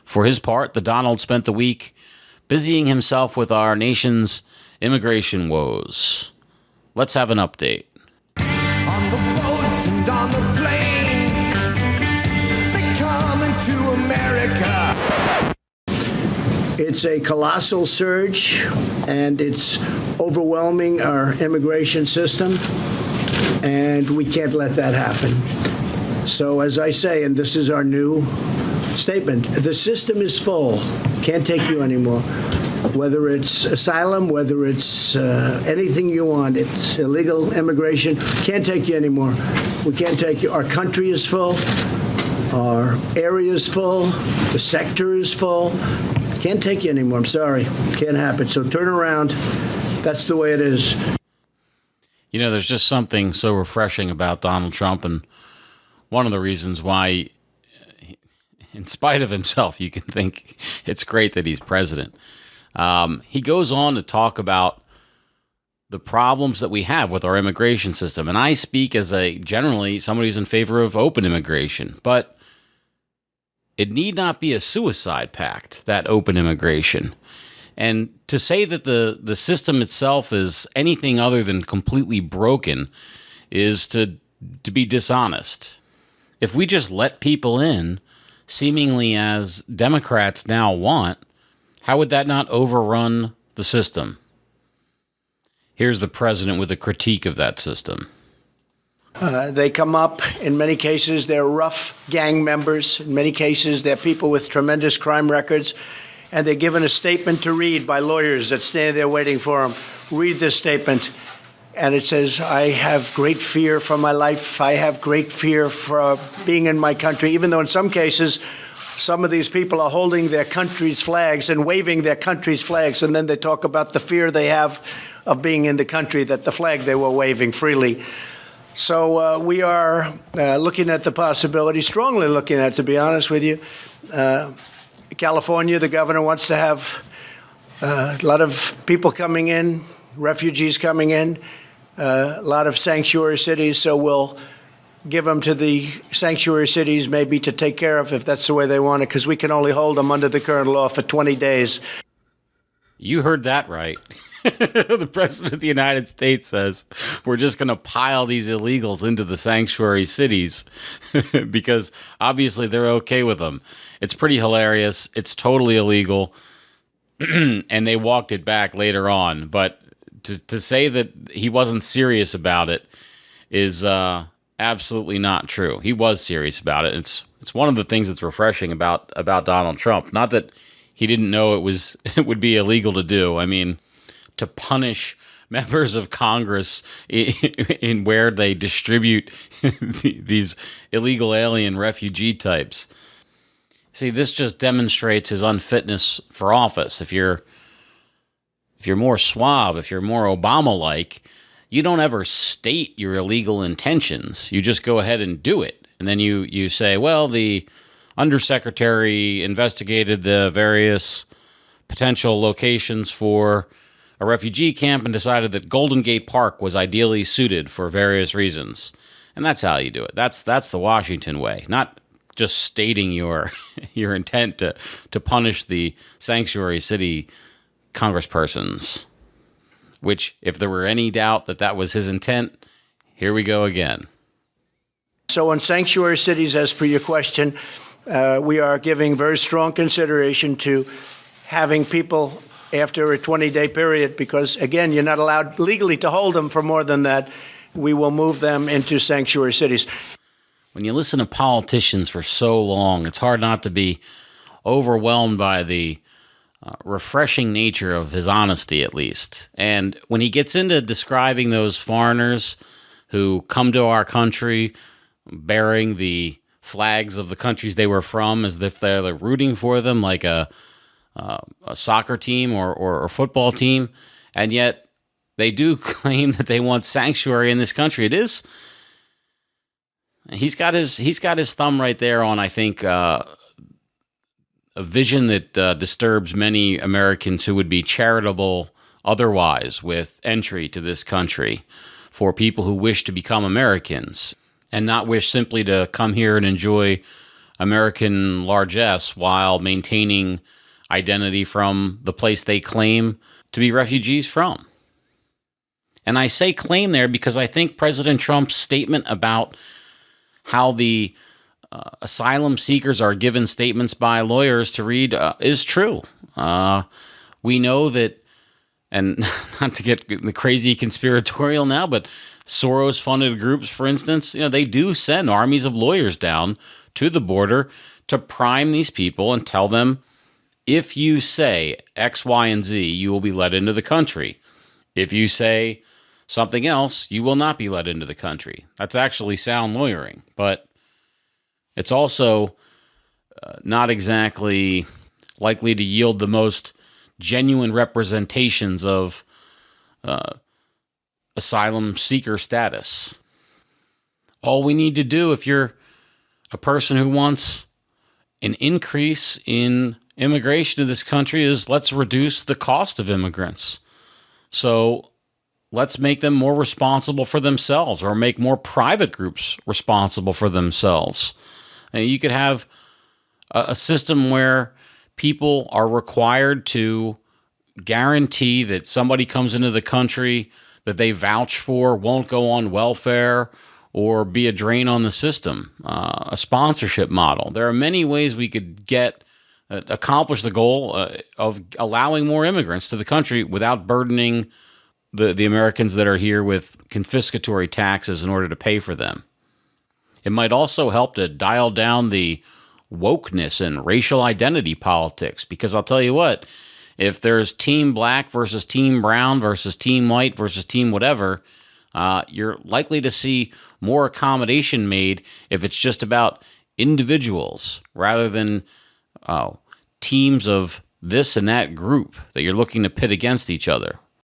For his part, the Donald spent the week busying himself with our nation's immigration woes. Let's have an update. On the boats and on the planes, they come into America. It's a colossal surge, and it's overwhelming our immigration system, and we can't let that happen. So as I say, and this is our new statement, the system is full. Can't take you anymore. Whether it's asylum, whether it's anything you want, it's illegal immigration, can't take you anymore. We can't take you. Our country is full. Our area is full. The sector is full. Can't take you anymore. I'm sorry. Can't happen. So turn around. That's the way it is. You know, there's just something so refreshing about Donald Trump, and one of the reasons why, in spite of himself, you can think it's great that he's president. He goes on to talk about the problems that we have with our immigration system. And I speak as generally somebody who's in favor of open immigration, but it need not be a suicide pact, that open immigration. And to say that the system itself is anything other than completely broken is to be dishonest. If we just let people in, seemingly as Democrats now want, how would that not overrun the system? Here's the president with a critique of that system. They come up, in many cases, they're rough gang members. In many cases, they're people with tremendous crime records. And they're given a statement to read by lawyers that stand there waiting for them. Read this statement. And it says, I have great fear for my life. I have great fear for being in my country, even though in some cases, some of these people are holding their country's flags and waving their country's flags. And then they talk about the fear they have of being in the country, that the flag they were waving freely. So we are looking at the possibility, strongly looking at, to be honest with you. California, the governor wants to have a lot of people coming in, refugees coming in, a lot of sanctuary cities. So we'll give them to the sanctuary cities maybe to take care of if that's the way they want it, because we can only hold them under the current law for 20 days. You heard that right. The president of the United States says we're just going to pile these illegals into the sanctuary cities because obviously they're okay with them. It's pretty hilarious. It's totally illegal. And they walked it back later on. But to say that he wasn't serious about it is absolutely not true. He was serious about it. It's one of the things that's refreshing about Donald Trump. Not that he didn't know it would be illegal to do. I mean, to punish members of Congress in where they distribute these illegal alien refugee types. See, this just demonstrates his unfitness for office. If you're more suave, if you're more Obama-like, you don't ever state your illegal intentions. You just go ahead and do it. And then you say, well, the undersecretary investigated the various potential locations for a refugee camp and decided that Golden Gate Park was ideally suited for various reasons. And that's how you do it. That's the Washington way, not just stating your intent to punish the sanctuary city congresspersons, which, if there were any doubt that was his intent, here we go again. So in sanctuary cities, as per your question, we are giving very strong consideration to having people after a 20-day period, because, again, you're not allowed legally to hold them for more than that. We will move them into sanctuary cities. When you listen to politicians for so long, it's hard not to be overwhelmed by the refreshing nature of his honesty, at least. And when he gets into describing those foreigners who come to our country bearing the flags of the countries they were from as if they're rooting for them, like a soccer team or a football team, and yet they do claim that they want sanctuary in this country. It is. He's got his thumb right there on, I think, a vision that disturbs many Americans who would be charitable otherwise with entry to this country for people who wish to become Americans and not wish simply to come here and enjoy American largesse while maintaining identity from the place they claim to be refugees from. And I say claim there because I think President Trump's statement about how the asylum seekers are given statements by lawyers to read is true. We know that, and not to get the crazy conspiratorial now, but Soros-funded groups, for instance, they do send armies of lawyers down to the border to prime these people and tell them, if you say X, Y, and Z, you will be let into the country. If you say something else, you will not be let into the country. That's actually sound lawyering, but it's also not exactly likely to yield the most genuine representations of asylum seeker status. All we need to do, if you're a person who wants an increase in immigration to this country, is let's reduce the cost of immigrants. So let's make them more responsible for themselves, or make more private groups responsible for themselves. And you could have a system where people are required to guarantee that somebody comes into the country that they vouch for won't go on welfare or be a drain on the system, a sponsorship model. There are many ways we could accomplish the goal of allowing more immigrants to the country without burdening the Americans that are here with confiscatory taxes in order to pay for them. It might also help to dial down the wokeness and racial identity politics, because I'll tell you what, if there's team black versus team brown versus team white versus team whatever, you're likely to see more accommodation made if it's just about individuals rather than teams of this and that group that you're looking to pit against each other.